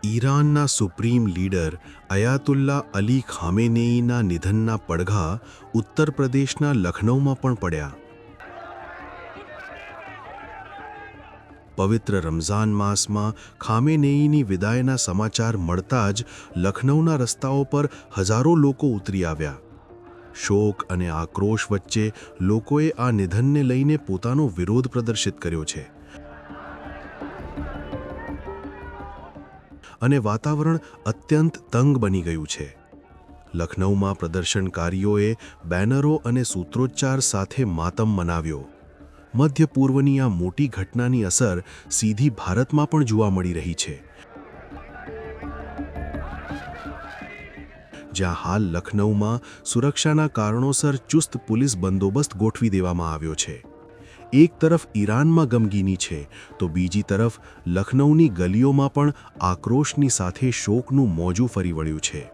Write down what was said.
ઈરાનના supreme leader અયાતુલ્લા Ali ખામેનેઈના નિધનના પડઘા ઉત્તર પ્રદેશના લખનૌમાં પણ પડ્યા. પવિત્ર રમઝાન માસમાં ખામેનેઈની વિદાયના સમાચાર મળતા જ લખનૌના રસ્તાઓ પર હજારો લોકો ઉતરી આવ્યા. શોક અને આક્રોશ વચ્ચે લોકોએ આ નિધનને લઈને પોતાનો વિરોધ પ્રદર્શિત કર્યો છે. અને વાતાવરણ અત્યંત તંગ બની ગયું છે. લખનૌમાં પ્રદર્શનકારીઓએ બેનરો અને સૂત્રોચ્ચાર સાથે માતમ મનાવ્યો. મધ્ય પૂર્વની આ મોટી ઘટનાની અસર સીધી ભારતમાં પણ જોવા મળી રહી છે, જ્યાં હાલ લખનૌમાં સુરક્ષાના કારણોસર ચુસ્ત પોલીસ બંદોબસ્ત ગોઠવી દેવામાં આવ્યો છે. એક તરફ ઈરાનમાં ગમગીની છે, તો બીજી તરફ લખનૌની ગલીઓમાં પણ આક્રોશની સાથે શોકનું મોજું ફરી વળ્યું છે.